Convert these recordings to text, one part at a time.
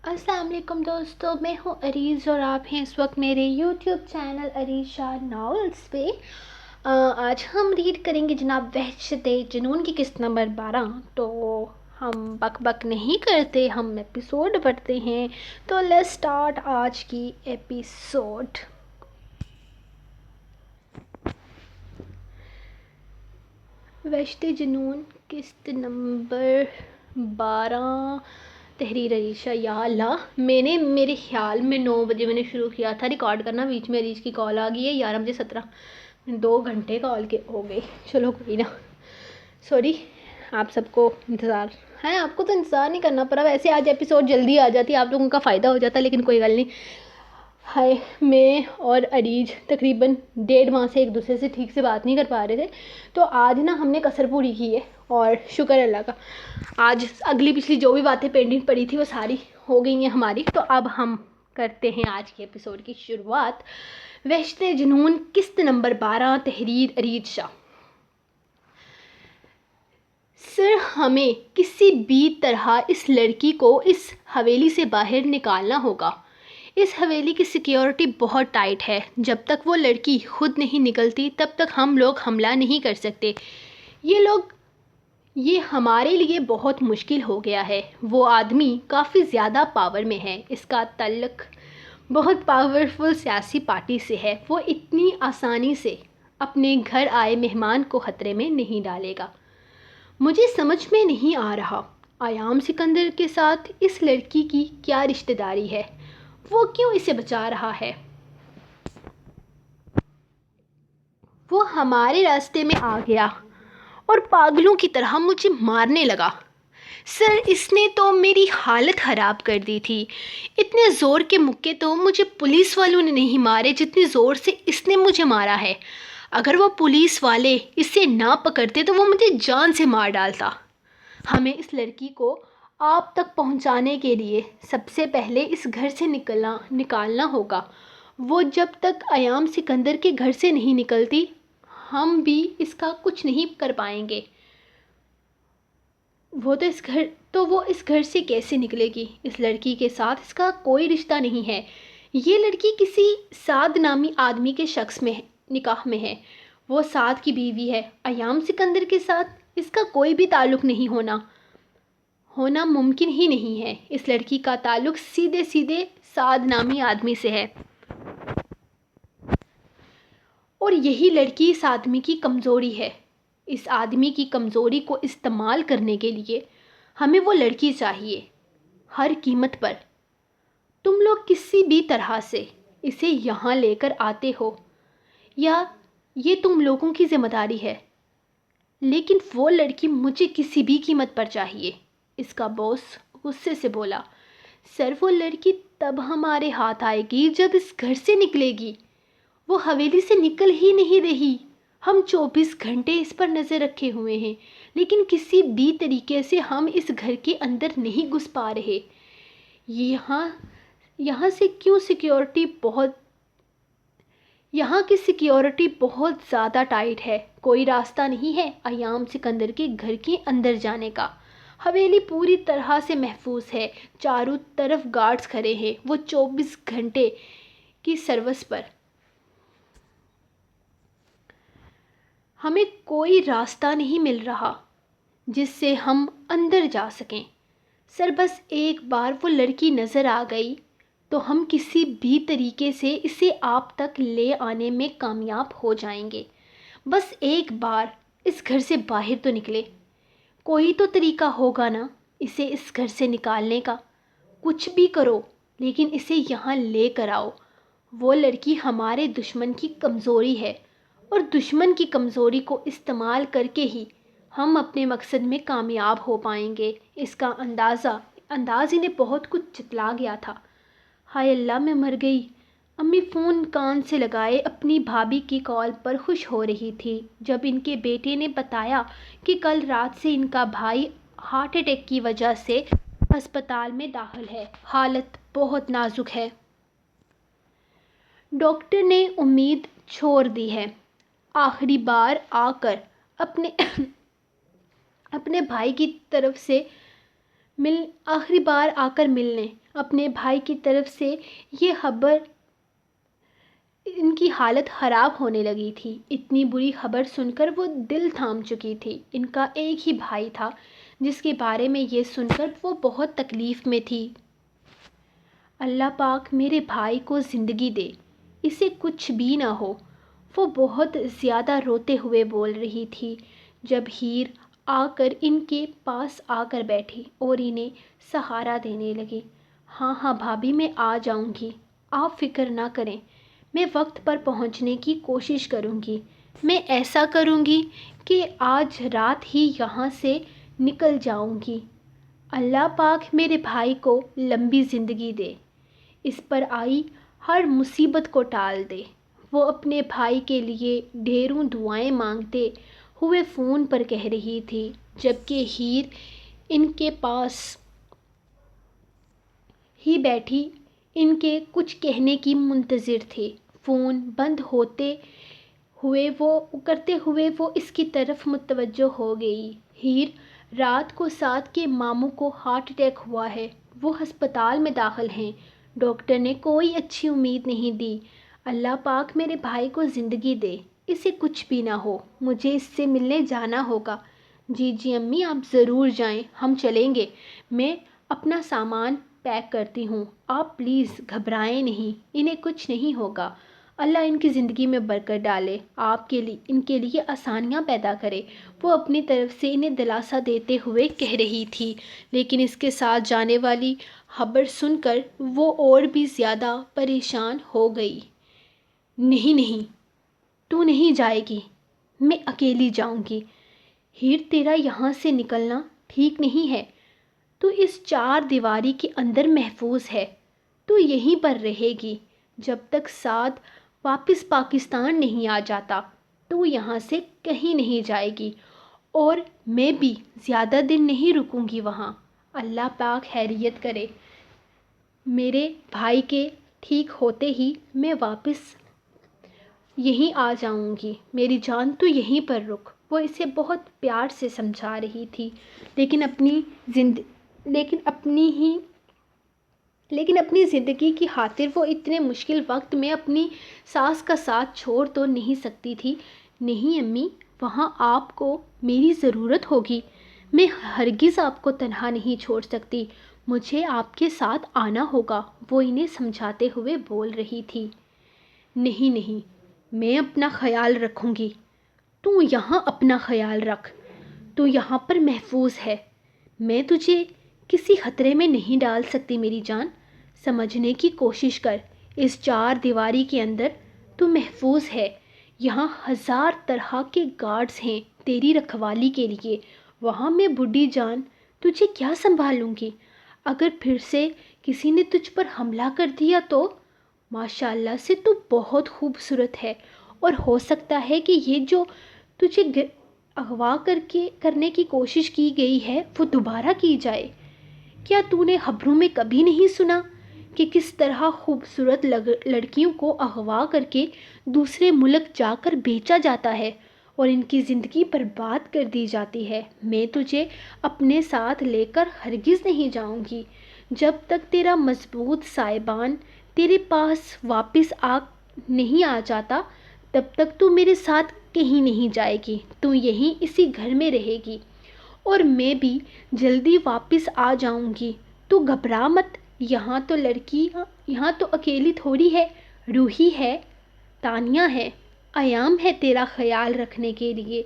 السلام علیکم دوستو، میں ہوں عریض اور آپ ہیں اس وقت میرے یوٹیوب چینل عریض شاہ ناولز پہ۔ آج ہم ریڈ کریں گے جناب وحشت جنون کی قسط نمبر 12۔ تو ہم بک بک نہیں کرتے، ہم ایپیسوڈ پڑھتے ہیں۔ تو لیٹس سٹارٹ آج کی ایپیسوڈ۔ وحشت جنون قسط نمبر 12، تحریر عریشہ۔ یا اللہ، میرے خیال میں 9 بجے میں نے شروع کیا تھا ریکارڈ کرنا، بیچ میں عریش کی کال آ گئی ہے 11:17، 2 گھنٹے کال کے ہو گئے۔ چلو کوئی نا، سوری، آپ سب کو انتظار ہے، آپ کو تو انتظار نہیں کرنا پڑا، ویسے آج ایپیسوڈ جلدی آ جاتی، آپ لوگوں کا فائدہ ہو جاتا، لیکن کوئی گل نہیں۔ ہائے، میں اور عریج تقریباً 1.5 ماہ سے ایک دوسرے سے ٹھیک سے بات نہیں کر پا رہے تھے، تو آج نا ہم نے کسر پوری کی ہے اور شکر اللہ کا، آج اگلی پچھلی جو بھی باتیں پینڈنگ پڑی تھی وہ ساری ہو گئی ہیں ہماری۔ تو اب ہم کرتے ہیں آج کے ایپیسوڈ کی شروعات۔ وحشت جنون قسط نمبر 12، تحریر عریض شاہ۔ سر، ہمیں کسی بھی طرح اس لڑکی کو اس حویلی سے باہر نکالنا ہوگا۔ اس حویلی کی سیکیورٹی بہت ٹائٹ ہے، جب تک وہ لڑکی خود نہیں نکلتی تب تک ہم لوگ حملہ نہیں کر سکتے۔ یہ ہمارے لیے بہت مشکل ہو گیا ہے۔ وہ آدمی کافی زیادہ پاور میں ہے، اس کا تعلق بہت پاورفل سیاسی پارٹی سے ہے، وہ اتنی آسانی سے اپنے گھر آئے مہمان کو خطرے میں نہیں ڈالے گا۔ مجھے سمجھ میں نہیں آ رہا، ایام سکندر کے ساتھ اس لڑکی کی کیا رشتہ داری ہے؟ وہ کیوں اسے بچا رہا ہے؟ وہ ہمارے راستے میں آ گیا اور پاگلوں کی طرح مجھے مارنے لگا۔ سر، اس نے تو میری حالت خراب کر دی تھی۔ اتنے زور کے مکے تو مجھے پولیس والوں نے نہیں مارے جتنی زور سے اس نے مجھے مارا ہے۔ اگر وہ پولیس والے اسے نہ پکڑتے تو وہ مجھے جان سے مار ڈالتا۔ ہمیں اس لڑکی کو آپ تک پہنچانے کے لیے سب سے پہلے اس گھر سے نکالنا ہوگا۔ وہ جب تک ایام سکندر کے گھر سے نہیں نکلتی، ہم بھی اس کا کچھ نہیں کر پائیں گے۔ وہ اس گھر سے کیسے نکلے گی؟ اس لڑکی کے ساتھ اس کا کوئی رشتہ نہیں ہے۔ یہ لڑکی کسی سعد نامی آدمی کے شخص میں نکاح میں ہے، وہ سعد کی بیوی ہے۔ ایام سکندر کے ساتھ اس کا کوئی بھی تعلق نہیں ہونا ممکن ہی نہیں ہے۔ اس لڑکی کا تعلق سیدھے سعد نامی آدمی سے ہے، اور یہی لڑکی اس آدمی کی کمزوری ہے۔ اس آدمی کی کمزوری کو استعمال کرنے کے لیے ہمیں وہ لڑکی چاہیے، ہر قیمت پر۔ تم لوگ کسی بھی طرح سے اسے یہاں لے کر آتے ہو، یا یہ تم لوگوں کی ذمہ داری ہے، لیکن وہ لڑکی مجھے کسی بھی قیمت پر چاہیے، اس کا باس غصے سے بولا۔ سر، وہ لڑکی تب ہمارے ہاتھ آئے گی جب اس گھر سے نکلے گی۔ وہ حویلی سے نکل ہی نہیں رہی۔ ہم 24 گھنٹے اس پر نظر رکھے ہوئے ہیں، لیکن کسی بھی طریقے سے ہم اس گھر کے اندر نہیں گھس پا رہے۔ یہاں کی سیکیورٹی بہت زیادہ ٹائٹ ہے، کوئی راستہ نہیں ہے ایام سکندر کے گھر کے اندر جانے کا۔ حویلی پوری طرح سے محفوظ ہے، چاروں طرف گارڈز کھڑے ہیں، وہ 24 گھنٹے کی سروس پر۔ ہمیں کوئی راستہ نہیں مل رہا جس سے ہم اندر جا سکیں۔ سر، بس ایک بار وہ لڑکی نظر آ گئی تو ہم کسی بھی طریقے سے اسے آپ تک لے آنے میں کامیاب ہو جائیں گے۔ بس ایک بار اس گھر سے باہر تو نکلے، کوئی تو طریقہ ہوگا نا اسے اس گھر سے نکالنے کا۔ کچھ بھی کرو لیکن اسے یہاں لے کر آؤ۔ وہ لڑکی ہمارے دشمن کی کمزوری ہے، اور دشمن کی کمزوری کو استعمال کر کے ہی ہم اپنے مقصد میں کامیاب ہو پائیں گے۔ اس کا انداز انہیں بہت کچھ جتلا گیا تھا۔ ہائے اللہ، میں مر گئی۔ امی فون کان سے لگائے اپنی بھابھی کی کال پر خوش ہو رہی تھی جب ان کے بیٹے نے بتایا کہ کل رات سے ان کا بھائی ہارٹ اٹیک کی وجہ سے ہسپتال میں داخل ہے، حالت بہت نازک ہے۔ ڈاکٹر نے امید چھوڑ دی ہے آخری بار آ کر اپنے بھائی کی طرف سے آخری بار آ کر ملنے۔ اپنے بھائی کی طرف سے یہ خبر ان کی حالت خراب ہونے لگی تھی۔ اتنی بری خبر سن کر وہ دل تھام چکی تھی۔ ان کا ایک ہی بھائی تھا جس کے بارے میں یہ سن کر وہ بہت تکلیف میں تھی۔ اللہ پاک میرے بھائی کو زندگی دے، اسے کچھ بھی نہ ہو، وہ بہت زیادہ روتے ہوئے بول رہی تھی جب ہیر آ کر ان کے پاس آ کر بیٹھی اور انہیں سہارا دینے لگی۔ ہاں ہاں بھابھی، میں آ جاؤں گی، آپ فکر نہ کریں، میں وقت پر پہنچنے کی کوشش کروں گی۔ میں ایسا کروں گی کہ آج رات ہی یہاں سے نکل جاؤں گی۔ اللہ پاک میرے بھائی کو لمبی زندگی دے، اس پر آئی ہر مصیبت کو ٹال دے۔ وہ اپنے بھائی کے لیے ڈھیروں دعائیں مانگتے ہوئے فون پر کہہ رہی تھی، جبکہ ہیر ان کے پاس ہی بیٹھی ان کے کچھ کہنے کی منتظر تھی۔ فون بند کرتے ہوئے وہ اس کی طرف متوجہ ہو گئی۔ ہیر، رات کو سعد کے ماموں کو ہارٹ اٹیک ہوا ہے، وہ ہسپتال میں داخل ہیں، ڈاکٹر نے کوئی اچھی امید نہیں دی۔ اللہ پاک میرے بھائی کو زندگی دے، اسے کچھ بھی نہ ہو، مجھے اس سے ملنے جانا ہوگا۔ جی جی امی، آپ ضرور جائیں، ہم چلیں گے، میں اپنا سامان پیک کرتی ہوں، آپ پلیز گھبرائیں نہیں، انہیں کچھ نہیں ہوگا، اللہ ان کی زندگی میں برکت ڈالے، ان کے لیے آسانیاں پیدا کرے۔ وہ اپنی طرف سے انہیں دلاسا دیتے ہوئے کہہ رہی تھی، لیکن اس کے ساتھ جانے والی خبر سن کر وہ اور بھی زیادہ پریشان ہو گئی۔ نہیں نہیں، تو نہیں جائے گی، میں اکیلی جاؤں گی۔ ہیر، تیرا یہاں سے نکلنا ٹھیک نہیں ہے، تو اس چار دیواری کے اندر محفوظ ہے، تو یہیں پر رہے گی جب تک سعد واپس پاکستان نہیں آ جاتا، تو یہاں سے کہیں نہیں جائے گی، اور میں بھی زیادہ دن نہیں رکوں گی وہاں۔ اللہ پاک خیریت کرے، میرے بھائی کے ٹھیک ہوتے ہی میں واپس یہیں آ جاؤں گی، میری جان تو یہیں پر رک۔ وہ اسے بہت پیار سے سمجھا رہی تھی، لیکن اپنی زندگی کی خاطر وہ اتنے مشکل وقت میں اپنی ساس کا ساتھ چھوڑ تو نہیں سکتی تھی۔ نہیں امی، وہاں آپ کو میری ضرورت ہوگی، میں ہرگز آپ کو تنہا نہیں چھوڑ سکتی، مجھے آپ کے ساتھ آنا ہوگا، وہ انہیں سمجھاتے ہوئے بول رہی تھی۔ نہیں نہیں، میں اپنا خیال رکھوں گی، تو یہاں اپنا خیال رکھ، تو یہاں پر محفوظ ہے، میں تجھے کسی خطرے میں نہیں ڈال سکتی میری جان، سمجھنے کی کوشش کر، اس چار دیواری کے اندر تو محفوظ ہے، یہاں 1000 طرح کے گارڈز ہیں تیری رکھوالی کے لیے، وہاں میں بڈھی جان تجھے کیا سنبھالوں گی، اگر پھر سے کسی نے تجھ پر حملہ کر دیا تو؟ ماشاء اللہ سے تو بہت خوبصورت ہے، اور ہو سکتا ہے کہ یہ جو تجھے اغوا کرنے کی کوشش کی گئی ہے وہ دوبارہ کی جائے۔ کیا تو نے خبروں میں کبھی نہیں سنا کہ کس طرح خوبصورت لڑکیوں کو اغوا کر کے دوسرے ملک جا کر بیچا جاتا ہے اور ان کی زندگی برباد کر دی جاتی ہے؟ میں تجھے اپنے ساتھ لے کر ہرگز نہیں جاؤں گی، جب تک تیرا مضبوط سائبان تیرے پاس واپس نہیں آ جاتا، تب تک تو میرے ساتھ کہیں نہیں جائے گی، تو یہیں اسی گھر میں رہے گی، اور میں بھی جلدی واپس آ جاؤں گی، تو گھبرا مت، یہاں تو اکیلی تھوڑی ہے، روحی ہے، تانیہ ہے، ایام ہے تیرا خیال رکھنے کے لیے۔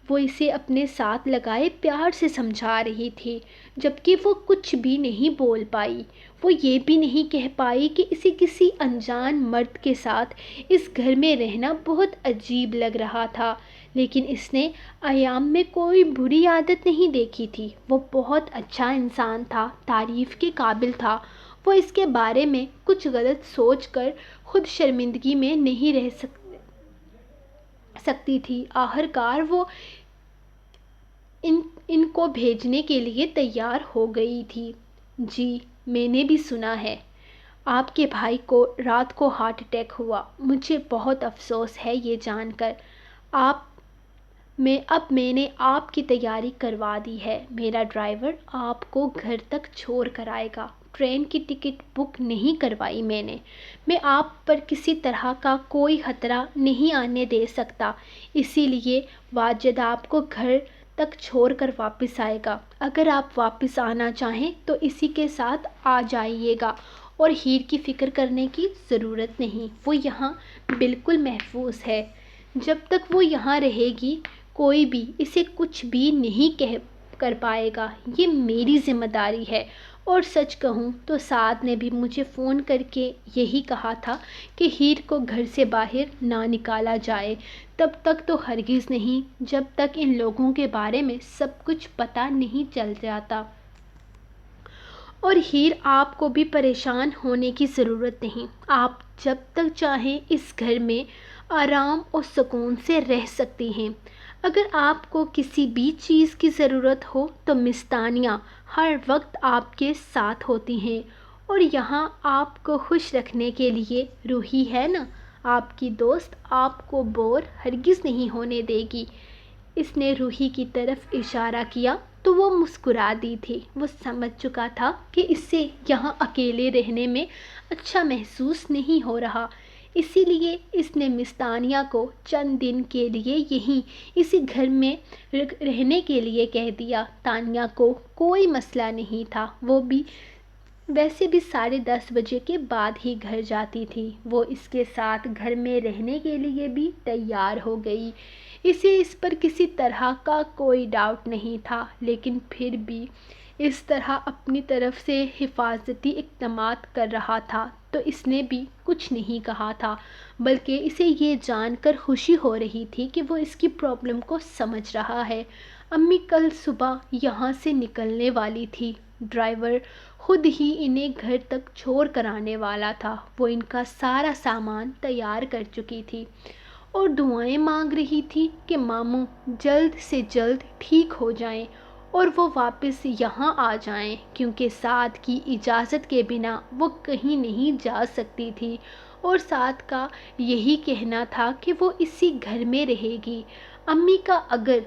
وہ اسے اپنے ساتھ لگائے پیار سے سمجھا رہی تھی، جبکہ وہ کچھ بھی نہیں بول پائی۔ وہ یہ بھی نہیں کہہ پائی کہ اسے کسی انجان مرد کے ساتھ اس گھر میں رہنا بہت عجیب لگ رہا تھا، لیکن اس نے ایام میں کوئی بری عادت نہیں دیکھی تھی، وہ بہت اچھا انسان تھا، تعریف کے قابل تھا۔ وہ اس کے بارے میں کچھ غلط سوچ کر خود شرمندگی میں نہیں رہ سکتی تھی۔ آخرکار وہ ان کو بھیجنے کے لیے تیار ہو گئی تھی۔ جی، میں نے بھی سنا ہے، آپ کے بھائی کو رات کو ہارٹ اٹیک ہوا، مجھے بہت افسوس ہے یہ جان کر۔ اب میں نے آپ کی تیاری کروا دی ہے، میرا ڈرائیور آپ کو گھر تک چھوڑ کر آئے گا، ٹرین کی ٹکٹ بک نہیں کروائی میں آپ پر کسی طرح کا کوئی خطرہ نہیں آنے دے سکتا، اسی لیے واجد آپ کو گھر تک چھوڑ کر واپس آئے گا۔ اگر آپ واپس آنا چاہیں تو اسی کے ساتھ آ جائیے گا، اور ہیر کی فکر کرنے کی ضرورت نہیں، وہ یہاں بالکل محفوظ ہے۔ جب تک وہ یہاں رہے گی کوئی بھی اسے کچھ بھی نہیں کر پائے گا، یہ میری ذمہ داری ہے۔ اور سچ کہوں تو سعد نے بھی مجھے فون کر کے یہی کہا تھا کہ ہیر کو گھر سے باہر نہ نکالا جائے، تب تک تو ہرگز نہیں جب تک ان لوگوں کے بارے میں سب کچھ پتہ نہیں چل جاتا۔ اور ہیر آپ کو بھی پریشان ہونے کی ضرورت نہیں، آپ جب تک چاہیں اس گھر میں آرام اور سکون سے رہ سکتی ہیں۔ اگر آپ کو کسی بھی چیز کی ضرورت ہو تو مس تانیہ ہر وقت آپ کے ساتھ ہوتی ہیں، اور یہاں آپ کو خوش رکھنے کے لیے روحی ہے نا، آپ کی دوست، آپ کو بور ہرگز نہیں ہونے دے گی۔ اس نے روحی کی طرف اشارہ کیا تو وہ مسکرا دی تھی، وہ سمجھ چکا تھا کہ اس سے یہاں اکیلے رہنے میں اچھا محسوس نہیں ہو رہا، اسی لیے اس نے مس تانیہ کو چند دن کے لیے یہیں اسی گھر میں رہنے کے لیے کہہ دیا۔ تانیہ کو کوئی مسئلہ نہیں تھا، وہ بھی ویسے بھی 10:30 بجے کے بعد ہی گھر جاتی تھی۔ وہ اس کے ساتھ گھر میں رہنے کے لیے بھی تیار ہو گئی، اسے اس پر کسی طرح کا کوئی ڈاؤٹ نہیں تھا، لیکن پھر بھی اس طرح اپنی طرف سے حفاظتی اقدامات کر رہا تھا تو اس نے بھی کچھ نہیں کہا تھا، بلکہ اسے یہ جان کر خوشی ہو رہی تھی کہ وہ اس کی پرابلم کو سمجھ رہا ہے۔ امی کل صبح یہاں سے نکلنے والی تھی، ڈرائیور خود ہی انہیں گھر تک چھوڑ کر آنے والا تھا، وہ ان کا سارا سامان تیار کر چکی تھی اور دعائیں مانگ رہی تھی کہ ماموں جلد سے جلد ٹھیک ہو جائیں اور وہ واپس یہاں آ جائیں، کیونکہ سعد کی اجازت کے بنا وہ کہیں نہیں جا سکتی تھی، اور سعد کا یہی کہنا تھا کہ وہ اسی گھر میں رہے گی۔ امی کا اگر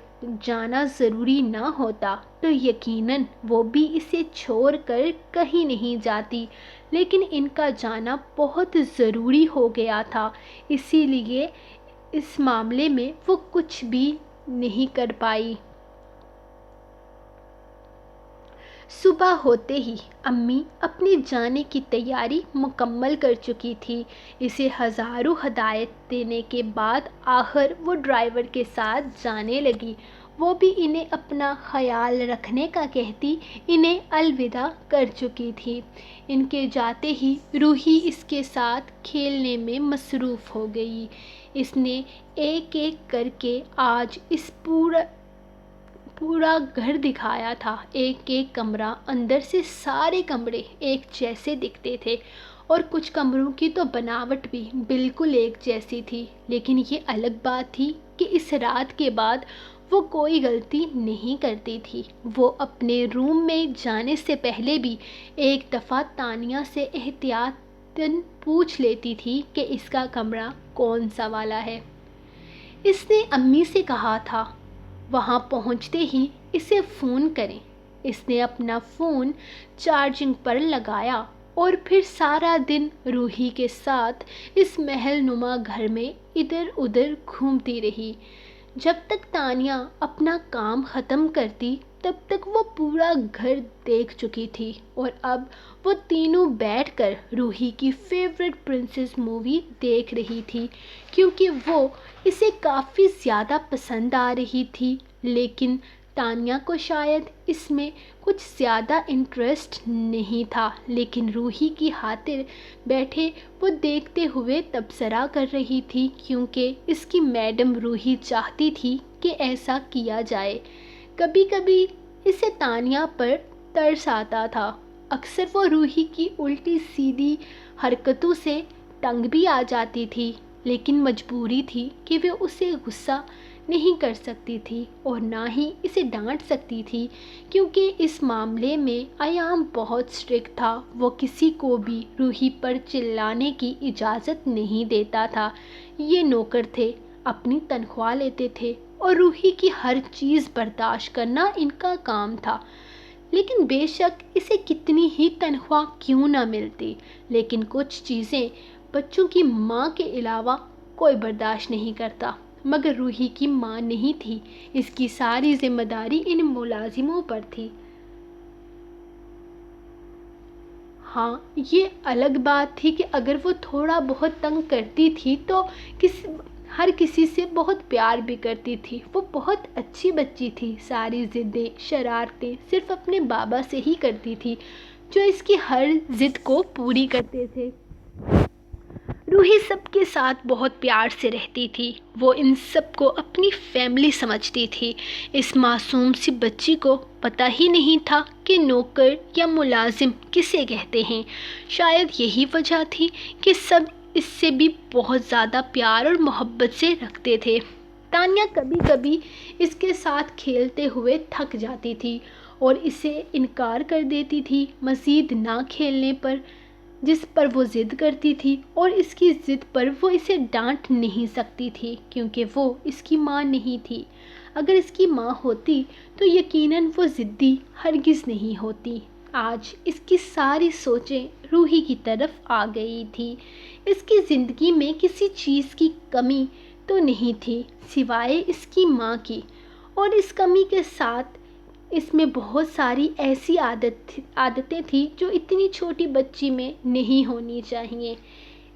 جانا ضروری نہ ہوتا تو یقیناً وہ بھی اسے چھوڑ کر کہیں نہیں جاتی، لیکن ان کا جانا بہت ضروری ہو گیا تھا، اسی لیے اس معاملے میں وہ کچھ بھی نہیں کر پائی۔ صبح ہوتے ہی امی اپنے جانے کی تیاری مکمل کر چکی تھی، اسے ہزاروں ہدایت دینے کے بعد آخر وہ ڈرائیور کے ساتھ جانے لگی، وہ بھی انہیں اپنا خیال رکھنے کا کہتی انہیں الوداع کر چکی تھی۔ ان کے جاتے ہی روحی اس کے ساتھ کھیلنے میں مصروف ہو گئی، اس نے ایک ایک کر کے آج اس پورا گھر دکھایا تھا، ایک ایک کمرہ، اندر سے سارے کمرے ایک جیسے دکھتے تھے، اور کچھ کمروں کی تو بناوٹ بھی بالکل ایک جیسی تھی، لیکن یہ الگ بات تھی کہ اس رات کے بعد وہ کوئی غلطی نہیں کرتی تھی۔ وہ اپنے روم میں جانے سے پہلے بھی ایک دفعہ تانیہ سے احتیاطاً پوچھ لیتی تھی کہ اس کا کمرہ کون سا والا ہے۔ اس نے امی سے کہا تھا وہاں پہنچتے ہی اسے فون کریں۔ اس نے اپنا فون چارجنگ پر لگایا اور پھر سارا دن روحی کے ساتھ اس محل نما گھر میں ادھر ادھر گھومتی رہی۔ جب تک تانیہ اپنا کام ختم کرتی تب تک وہ پورا گھر دیکھ چکی تھی، اور اب وہ تینوں بیٹھ کر روحی کی فیورٹ پرنسس مووی دیکھ رہی تھی، کیونکہ وہ اسے کافی زیادہ پسند آ رہی تھی، لیکن تانیہ کو شاید اس میں کچھ زیادہ انٹرسٹ نہیں تھا، لیکن روحی کی خاطر بیٹھے وہ دیکھتے ہوئے تبصرہ کر رہی تھی، کیونکہ اس کی میڈم روحی چاہتی تھی کہ ایسا کیا جائے۔ کبھی کبھی اسے تانیہ پر ترس آتا تھا، اکثر وہ روحی کی الٹی سیدھی حرکتوں سے تنگ بھی آ جاتی تھی، لیکن مجبوری تھی کہ وہ اسے غصہ نہیں کر سکتی تھی اور نہ ہی اسے ڈانٹ سکتی تھی، کیونکہ اس معاملے میں ایام بہت اسٹرکٹ تھا، وہ کسی کو بھی روحی پر چلانے کی اجازت نہیں دیتا تھا۔ یہ نوکر تھے، اپنی تنخواہ لیتے تھے اور روحی کی ہر چیز برداشت کرنا ان کا کام تھا۔ لیکن بے شک اسے کتنی ہی تنخواہ کیوں نہ ملتی، لیکن کچھ چیزیں بچوں کی ماں کے علاوہ کوئی برداشت نہیں کرتا، مگر روحی کی ماں نہیں تھی، اس کی ساری ذمہ داری ان ملازموں پر تھی۔ ہاں، یہ الگ بات تھی کہ اگر وہ تھوڑا بہت تنگ کرتی تھی تو ہر کسی سے بہت پیار بھی کرتی تھی۔ وہ بہت اچھی بچی تھی، ساری ضدیں شرارتیں صرف اپنے بابا سے ہی کرتی تھی، جو اس کی ہر ضد کو پوری کرتے تھے۔ روحی سب کے ساتھ بہت پیار سے رہتی تھی، وہ ان سب کو اپنی فیملی سمجھتی تھی۔ اس معصوم سی بچی کو پتہ ہی نہیں تھا کہ نوکر یا ملازم کسے کہتے ہیں۔ شاید یہی وجہ تھی کہ سب اس سے بھی بہت زیادہ پیار اور محبت سے رکھتے تھے۔ تانیہ کبھی کبھی اس کے ساتھ کھیلتے ہوئے تھک جاتی تھی اور اسے انکار کر دیتی تھی مزید نہ کھیلنے پر، جس پر وہ ضد کرتی تھی، اور اس کی ضد پر وہ اسے ڈانٹ نہیں سکتی تھی کیونکہ وہ اس کی ماں نہیں تھی۔ اگر اس کی ماں ہوتی تو یقیناً وہ ضدی ہرگز نہیں ہوتی۔ آج اس کی ساری سوچیں روحی کی طرف آ گئی تھی۔ اس کی زندگی میں کسی چیز کی کمی تو نہیں تھی سوائے اس کی ماں کی، اور اس کمی کے ساتھ اس میں بہت ساری ایسی عادتیں تھیں جو اتنی چھوٹی بچی میں نہیں ہونی چاہیے۔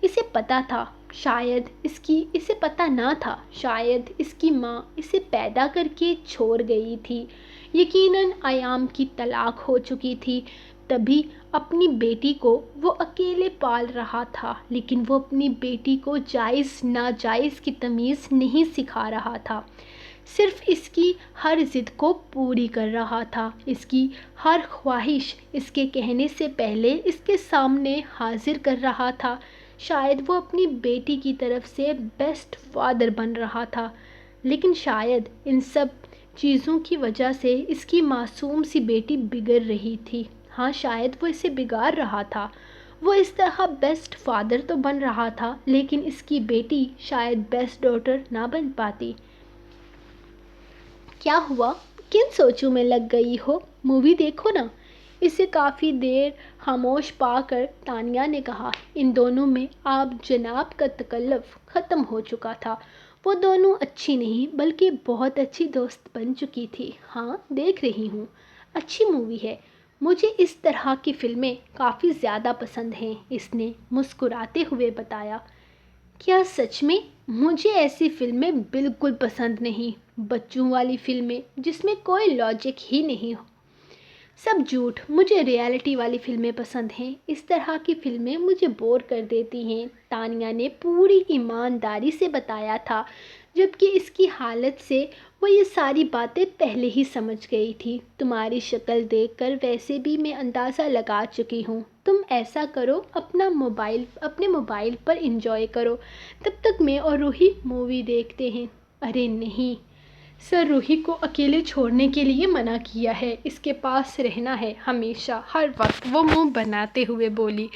اسے پتہ تھا، شاید اسے پتہ نہ تھا، شاید اس کی ماں اسے پیدا کر کے چھوڑ گئی تھی۔ یقیناً ایام کی طلاق ہو چکی تھی، تبھی اپنی بیٹی کو وہ اکیلے پال رہا تھا، لیکن وہ اپنی بیٹی کو جائز ناجائز کی تمیز نہیں سکھا رہا تھا، صرف اس کی ہر ضد کو پوری کر رہا تھا، اس کی ہر خواہش اس کے کہنے سے پہلے اس کے سامنے حاضر کر رہا تھا۔ شاید وہ اپنی بیٹی کی طرف سے بیسٹ فادر بن رہا تھا، لیکن شاید ان سب چیزوں کی وجہ سے اس کی معصوم سی بیٹی بگڑ رہی تھی۔ ہاں، شاید وہ اسے بگاڑ رہا تھا۔ وہ اس طرح بیسٹ فادر تو بن رہا تھا، لیکن اس کی بیٹی شاید بیسٹ ڈاٹر نہ بن پاتی۔ کیا ہوا؟ کن سوچوں میں لگ گئی ہو؟ مووی دیکھو نا۔ اسے کافی دیر خاموش پا کر تانیہ نے کہا۔ ان دونوں میں آپ جناب کا تکلف ختم ہو چکا تھا۔ وہ دونوں اچھی نہیں بلکہ بہت اچھی دوست بن چکی تھی۔ ہاں، دیکھ رہی ہوں، اچھی مووی ہے، مجھے اس طرح کی فلمیں کافی زیادہ پسند ہیں، اس نے مسکراتے ہوئے بتایا۔ کیا سچ میں؟ مجھے ایسی فلمیں بالکل پسند نہیں، بچوں والی فلمیں جس میں کوئی لاجک ہی نہیں ہو، سب جھوٹ۔ مجھے ریالٹی والی فلمیں پسند ہیں، اس طرح کی فلمیں مجھے بور کر دیتی ہیں، تانیہ نے پوری ایمانداری سے بتایا تھا، جبکہ اس کی حالت سے وہ یہ ساری باتیں پہلے ہی سمجھ گئی تھی۔ تمہاری شکل دیکھ کر ویسے بھی میں اندازہ لگا چکی ہوں۔ تم ایسا کرو، اپنے موبائل پر انجوائے کرو، تب تک میں اور روحی مووی دیکھتے ہیں۔ ارے نہیں سر، روحی کو اکیلے چھوڑنے کے لیے منع کیا ہے، اس کے پاس رہنا ہے ہمیشہ، ہر وقت، وہ منہ بناتے ہوئے بولی۔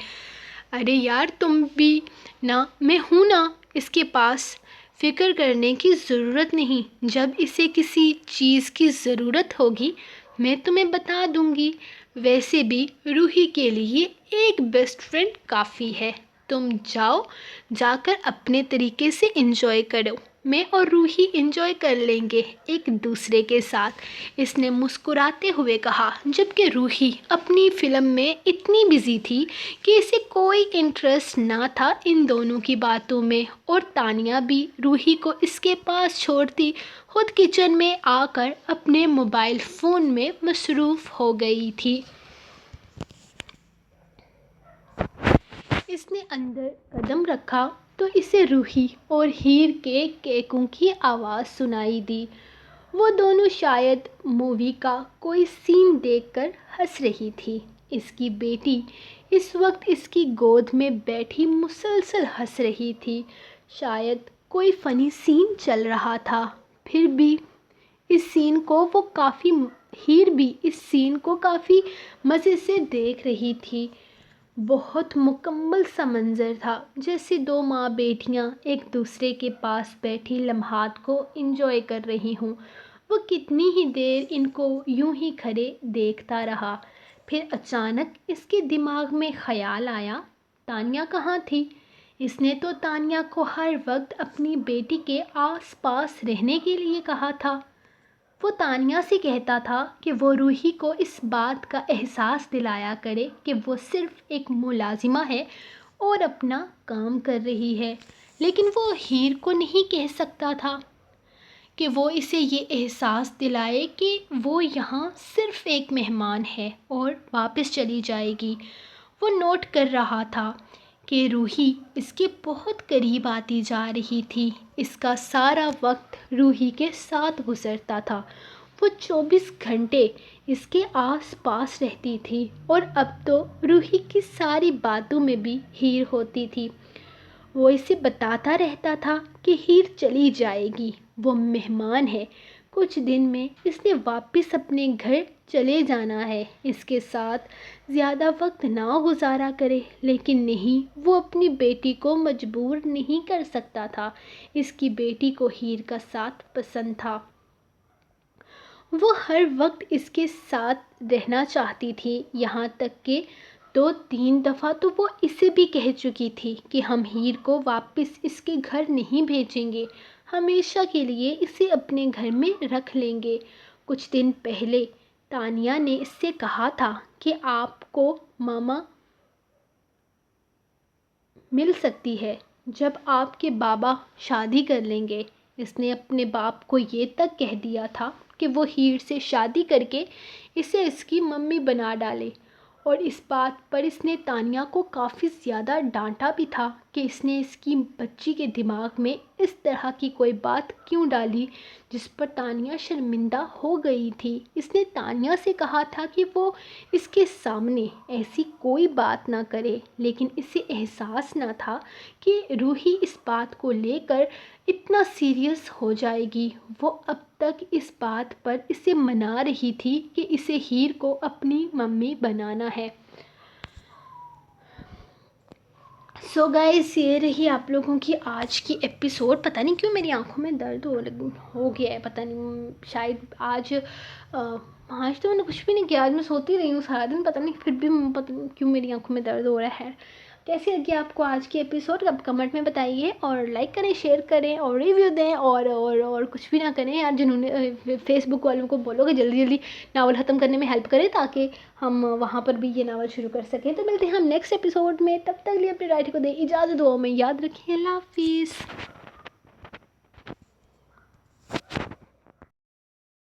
ارے یار تم بھی نا، میں ہوں نا، اس کے پاس فکر کرنے کی ضرورت نہیں، جب اسے کسی چیز کی ضرورت ہوگی میں تمہیں بتا دوں گی۔ ویسے بھی روحی کے لیے ایک بیسٹ فرینڈ کافی ہے، تم جا کر اپنے طریقے سے انجوائے کرو، میں اور روحی انجوائے کر لیں گے ایک دوسرے کے ساتھ، اس نے مسکراتے ہوئے کہا، جبکہ روحی اپنی فلم میں اتنی بزی تھی کہ اسے کوئی انٹرسٹ نہ تھا ان دونوں کی باتوں میں، اور تانیہ بھی روحی کو اس کے پاس چھوڑتی خود کچن میں آ کر اپنے موبائل فون میں مصروف ہو گئی تھی۔ اس نے اندر قدم رکھا تو اسے روحی اور ہیر کے کیکوں کی آواز سنائی دی۔ وہ دونوں شاید مووی کا کوئی سین دیکھ کر ہنس رہی تھی۔ اس کی بیٹی اس وقت اس کی گود میں بیٹھی مسلسل ہنس رہی تھی، شاید کوئی فنی سین چل رہا تھا، ہیر بھی اس سین کو کافی مزے سے دیکھ رہی تھی۔ بہت مکمل سا منظر تھا، جیسے دو ماں بیٹیاں ایک دوسرے کے پاس بیٹھی لمحات کو انجوائے کر رہی ہوں۔ وہ کتنی ہی دیر ان کو یوں ہی کھڑے دیکھتا رہا۔ پھر اچانک اس کے دماغ میں خیال آیا، تانیہ کہاں تھی؟ اس نے تو تانیہ کو ہر وقت اپنی بیٹی کے آس پاس رہنے کے لیے کہا تھا۔ وہ تانیہ سے کہتا تھا کہ وہ روحی کو اس بات کا احساس دلایا کرے کہ وہ صرف ایک ملازمہ ہے اور اپنا کام کر رہی ہے، لیکن وہ ہیر کو نہیں کہہ سکتا تھا کہ وہ اسے یہ احساس دلائے کہ وہ یہاں صرف ایک مہمان ہے اور واپس چلی جائے گی۔ وہ نوٹ کر رہا تھا کہ روحی اس کے بہت قریب آتی جا رہی تھی۔ اس کا سارا وقت روحی کے ساتھ گزرتا تھا۔ وہ 24 گھنٹے اس کے آس پاس رہتی تھی اور اب تو روحی کی ساری باتوں میں بھی ہیر ہوتی تھی۔ وہ اسے بتاتا رہتا تھا کہ ہیر چلی جائے گی، وہ مہمان ہے، کچھ دن میں اس نے واپس اپنے گھر چلے جانا ہے، اس کے ساتھ زیادہ وقت نہ گزارا کرے۔ لیکن نہیں، وہ اپنی بیٹی کو مجبور نہیں کر سکتا تھا۔ اس کی بیٹی کو ہیر کا ساتھ پسند تھا۔ وہ ہر وقت اس کے ساتھ رہنا چاہتی تھی، یہاں تک کہ 2-3 دفعہ تو وہ اسے بھی کہہ چکی تھی کہ ہم ہیر کو واپس اس کے گھر نہیں بھیجیں گے، ہمیشہ کے لیے اسے اپنے گھر میں رکھ لیں گے۔ کچھ دن پہلے تانیہ نے اس سے کہا تھا کہ آپ کو ماما مل سکتی ہے جب آپ کے بابا شادی کر لیں گے۔ اس نے اپنے باپ کو یہ تک کہہ دیا تھا کہ وہ ہیر سے شادی کر کے اسے اس کی ممی بنا ڈالے، اور اس بات پر اس نے تانیہ کو کافی زیادہ ڈانٹا بھی تھا کہ اس نے اس کی بچی کے دماغ میں اس طرح کی کوئی بات کیوں ڈالی، جس پر تانیہ شرمندہ ہو گئی تھی۔ اس نے تانیہ سے کہا تھا کہ وہ اس کے سامنے ایسی کوئی بات نہ کرے، لیکن اسے احساس نہ تھا کہ روحی اس بات کو لے کر اتنا سیریس ہو جائے گی۔ وہ اب تک اس بات پر اسے منا رہی تھی کہ اسے ہیر کو اپنی ممی بنانا ہے۔ سو گائز، یہ رہی آپ لوگوں کی آج کی ایپیسوڈ۔ پتہ نہیں کیوں میری آنکھوں میں درد ہو گیا ہے، پتہ نہیں، شاید آج تو میں نے کچھ بھی نہیں کیا، آج میں سوتی رہی ہوں سارا دن، پتہ نہیں پھر بھی پتہ نہیں کیوں میری آنکھوں میں درد ہو رہا ہے۔ کیسی لگی آپ کو آج کی ایپیسوڈ؟ اب کمنٹ میں بتائیے، اور لائک کریں، شیئر کریں اور ریویو دیں، اور کچھ بھی نہ کریں یار، جنہوں نے فیس بک والوں کو بولو کہ جلدی جلدی ناول ختم کرنے میں ہیلپ کریں تاکہ ہم وہاں پر بھی یہ ناول شروع کر سکیں۔ تو ملتے ہیں ہم نیکسٹ ایپیسوڈ میں، تب تک لیے اپنی رائٹ کو دیں اجازت، دعاؤں میں یاد رکھیں، اللہ حافظ۔